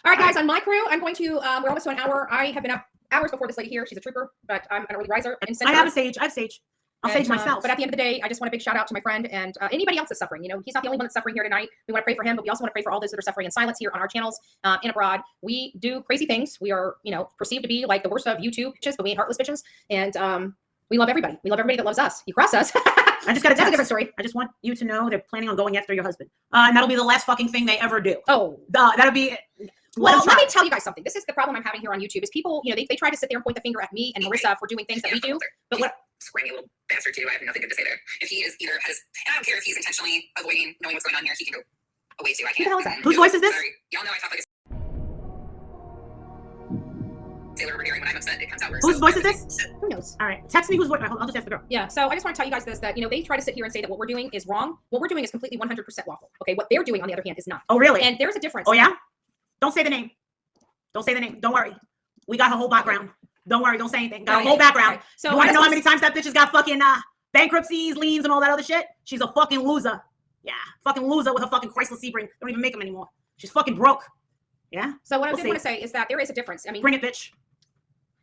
All right, guys, on my crew, I'm going to, we're almost to an hour. I have been up hours before this lady here. She's a trooper, but I'm an early riser. I have a sage. I have sage. I'll sage myself. But at the end of the day, I just want a big shout out to my friend and anybody else that's suffering. You know, he's not the only one that's suffering here tonight. We want to pray for him, but we also want to pray for all those that are suffering in silence here on our channels and abroad. We do crazy things. We are, you know, perceived to be like the worst of YouTube bitches, but we ain't heartless bitches. And we love everybody. We love everybody that loves us. You cross us. I just got a text. That's a different story. I just want you to know they're planning on going after your husband. And that'll be the last fucking thing they ever do. Oh, that'll be well, let me tell you guys something. This is the problem I'm having here on YouTube is people, you know, they try to sit there and point the finger at me and Marissa for doing things that we do. But what screaming little bastard too. I have nothing good to say there. If he is either has, and I don't care if he's intentionally avoiding knowing what's going on here, he can go away too. I can't. Who the hell is that? Whose voice is this? Sorry. Y'all know I talk like a sailor over hearing when I'm upset. It comes out. Whose voice is this? Who knows? All right, text me whose voice. I'll just ask the girl. Yeah. So I just want to tell you guys this: that you know they try to sit here and say that what we're doing is wrong. What we're doing is completely 100% lawful. Okay. What they're doing, on the other hand, is not. Oh, really? And there's a difference. Oh, yeah. Don't say the name. Don't say the name. Don't worry. We got her whole background. Don't worry. Don't say anything. Got her whole background. Right. So you want to know how many times that bitch has got fucking bankruptcies, liens, and all that other shit? She's a fucking loser. Yeah, fucking loser with a fucking Chrysler Sebring. Don't even make them anymore. She's fucking broke. Yeah. So what I did want to say is that there is a difference. I mean, bring it, bitch.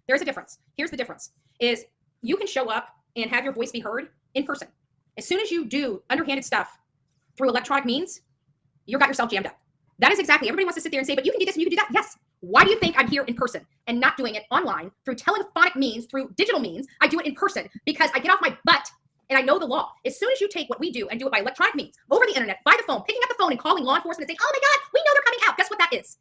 There's a difference. Here's the difference: is you can show up and have your voice be heard in person. As soon as you do underhanded stuff through electronic means, you got yourself jammed up. That is exactly. Everybody wants to sit there and say, "But you can do this and you can do that." Yes. Why do you think I'm here in person and not doing it online through telephonic means, through digital means? I do it in person because I get off my butt and I know the law. As soon as you take what we do and do it by electronic means, over the internet, by the phone, picking up the phone and calling law enforcement and saying, "Oh my God, we know they're coming out." Guess what that is?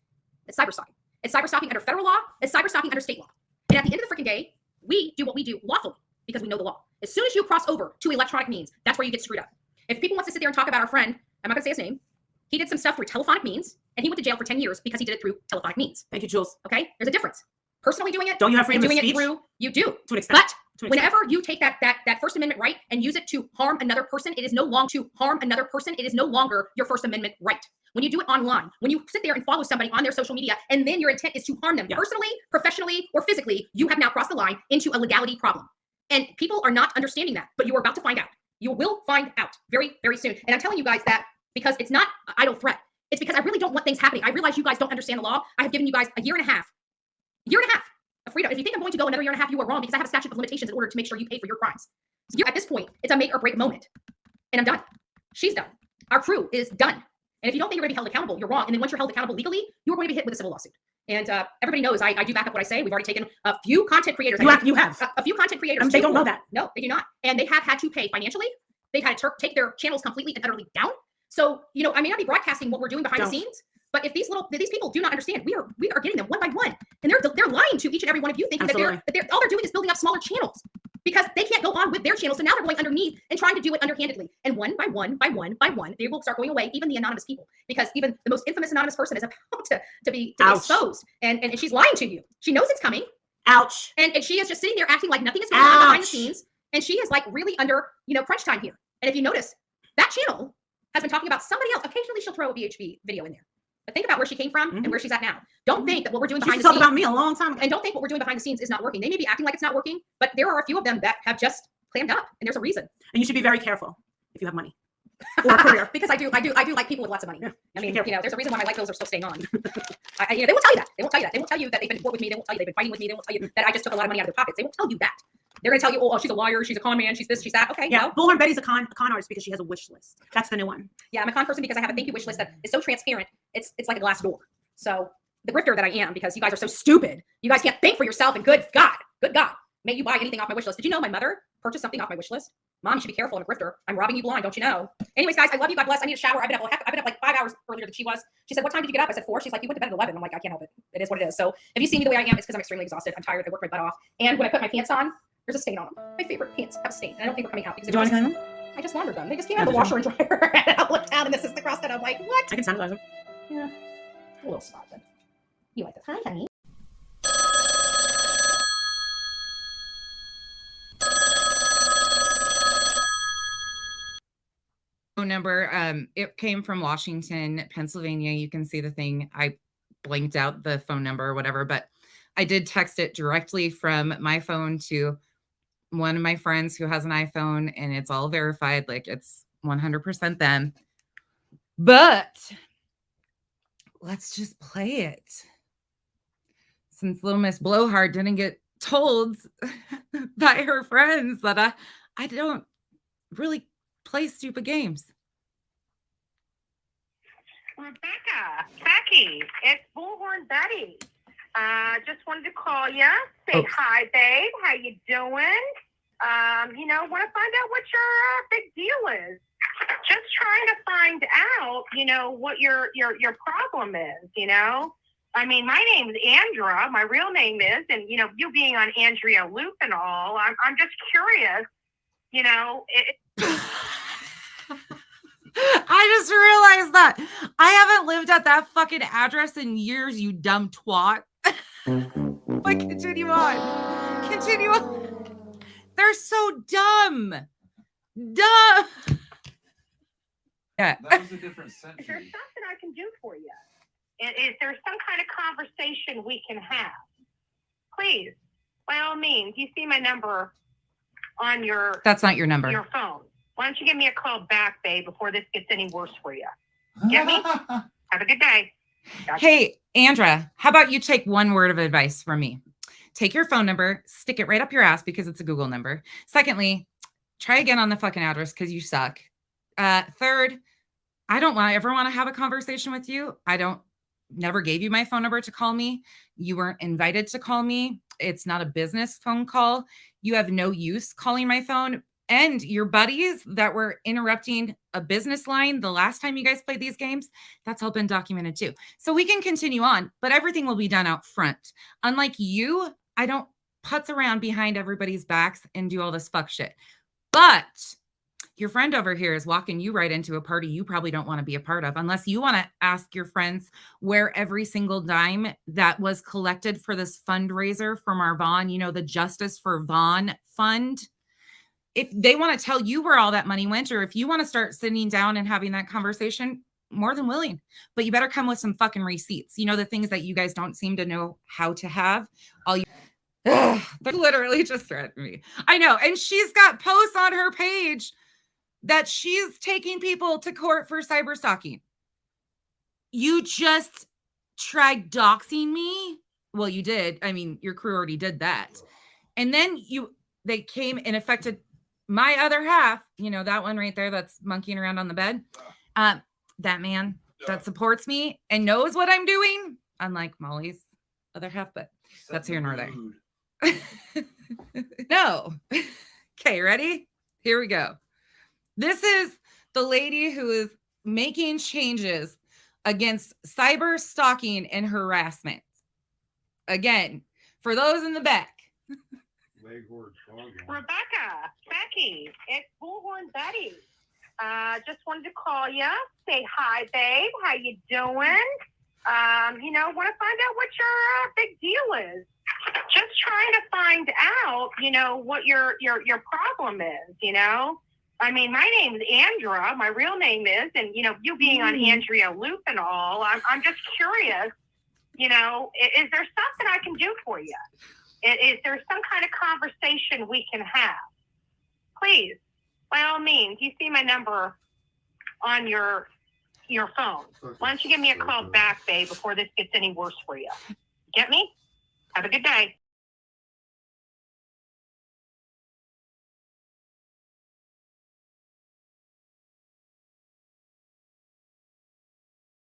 It's cyberstalking. It's cyberstalking under federal law. It's cyberstalking under state law. And at the end of the freaking day, we do what we do lawfully because we know the law. As soon as you cross over to electronic means, that's where you get screwed up. If people want to sit there and talk about our friend, I'm not gonna say his name. He did some stuff through telephonic means, and he went to jail for 10 years because he did it through telephonic means. Thank you, Jules. Okay, there's a difference. Personally doing it, don't you have freedom of speech? You do. To an extent. But whenever you take that First Amendment right and use it to harm another person, it is no longer your First Amendment right. When you do it online, when you sit there and follow somebody on their social media, and then your intent is to harm them personally, professionally, or physically, you have now crossed the line into a legality problem. And people are not understanding that, but you are about to find out. You will find out very, very soon. And I'm telling you guys that because it's not an idle threat. It's because I really don't want things happening. I realize you guys don't understand the law. I have given you guys a year and a half of freedom. If you think I'm going to go another year and a half, you are wrong because I have a statute of limitations in order to make sure you pay for your crimes. So at this point, it's a make or break moment. And I'm done. She's done. Our crew is done. And if you don't think you're going to be held accountable, you're wrong. And then once you're held accountable legally, you are going to be hit with a civil lawsuit. And everybody knows I do back up what I say. We've already taken a few content creators. You have. A few content creators. I mean, they don't know that. No, they do not. And they have had to pay financially. They've had to take their channels completely and utterly down. So, you know, I may not be broadcasting what we're doing behind the scenes, but if these people do not understand, we are getting them one by one, and they're lying to each and every one of you, thinking that they're all they're doing is building up smaller channels because they can't go on with their channels. So now they're going underneath and trying to do it underhandedly, and one by one, they will start going away. Even the anonymous people, because even the most infamous anonymous person is about to be exposed, and she's lying to you. She knows it's coming. Ouch. And she is just sitting there acting like nothing is going on behind the scenes, and she is like really under crunch time here. And if you notice, that channel has been talking about somebody else. Occasionally she'll throw a BHB video in there. But think about where she came from and where she's at now. Don't think that what we're doing behind the scenes. She talked about me a long time ago. And don't think what we're doing behind the scenes is not working. They may be acting like it's not working, but there are a few of them that have just clammed up, and there's a reason. And you should be very careful if you have money or a career. Because I do like people with lots of money. Yeah, I mean, there's a reason why my light bills are still staying on. They won't tell you that. They won't tell you that. They won't tell you that they've been at war with me. They won't tell you they've been fighting with me. They won't tell you that I just took a lot of money out of their pockets. They won't tell you that. They're going to tell you, oh, she's a liar, she's a con man, she's this, she's that. Okay, yeah. Bullhorn Betty's a con artist because she has a wish list. That's the new one. Yeah, I'm a con person because I have a thank you wish list that is so transparent. It's like a glass door. So the grifter that I am, because you guys are so stupid, you guys can't think for yourself. And good God, may you buy anything off my wish list. Did you know my mother purchased something off my wish list? Mom, you should be careful. I'm a grifter. I'm robbing you blind. Don't you know? Anyways, guys, I love you. God bless. I need a shower. I've been up like 5 hours earlier than she was. She said, "What time did you get up?" I said 4. She's like, "You went to bed at 11." I'm like, "I can't help it. It is what it is." So if you see me the way I am, it's because I'm extremely exhausted. I'm tired. I worked my butt off. And when I put my pants on, there's a stain on them. My favorite pants have a stain. And I don't think they're coming out because I just laundered them. They just came out of the washer and dryer. And I looked down and this is the crust. And I'm like, what? I can sanitize them. Yeah. A little spot then. You like this? Hi, honey. Phone number. It came from Washington, Pennsylvania. You can see the thing. I blanked out the phone number or whatever, but I did text it directly from my phone to one of my friends who has an iPhone, and it's all verified. Like, it's 100% them. But let's just play it. Since little Miss Blowhard didn't get told by her friends that I don't really play stupid games. Rebecca, Becky, it's Bullhorn Betty. Just wanted to call you, say hi, babe. How you doing? Want to find out what your big deal is. Just trying to find out, what your problem is. I mean, my name is Andra. My real name is, and you being on Andrea Loop and all, I'm just curious. I just realized that I haven't lived at that fucking address in years, you dumb twat. But continue on. Continue on. They're so dumb. Dumb. Yeah. That was a different century. Is there something I can do for you? Is there some kind of conversation we can have? Please, by all means, you see my number on your... That's not your number. Your phone. Why don't you give me a call back, babe, before this gets any worse for you? Get me? Have a good day. Hey, Andra, how about you take one word of advice from me? Take your phone number, stick it right up your ass because it's a Google number. Secondly, try again on the fucking address because you suck. Third, I don't ever want to have a conversation with you. Never gave you my phone number to call me. You weren't invited to call me. It's not a business phone call. You have no use calling my phone. And your buddies that were interrupting a business line the last time you guys played these games, that's all been documented too. So we can continue on, but everything will be done out front. Unlike you, I don't putz around behind everybody's backs and do all this fuck shit. But your friend over here is walking you right into a party you probably don't want to be a part of, unless you want to ask your friends where every single dime that was collected for this fundraiser from our Vaughn, the Justice for Vaughn Fund. If they want to tell you where all that money went, or if you want to start sitting down and having that conversation, more than willing. But you better come with some fucking receipts. The things that you guys don't seem to know how to have. They literally just threatened me. I know. And she's got posts on her page that she's taking people to court for cyber stalking. You just tried doxing me. Well, you did. I mean, your crew already did that. And then they came and affected my other half, that one right there that's monkeying around on the bed. That man that supports me and knows what I'm doing, unlike Molly's other half, but that's here nor there. No. Okay, ready? Here we go. This is the lady who is making changes against cyber stalking and harassment. Again, for those in the back. Rebecca, Becky, it's Bullhorn Betty. Just wanted to call you, say hi, babe. How you doing? Want to find out what your big deal is. Just trying to find out, what your problem is. I mean, my name is Andra. My real name is, and you being on Andrea Loop and all, I'm just curious. Is there something I can do for you? Is there some kind of conversation we can have? Please, by all means, you see my number on your phone. Why don't you give me a call back, babe, before this gets any worse for you? Get me? Have a good day.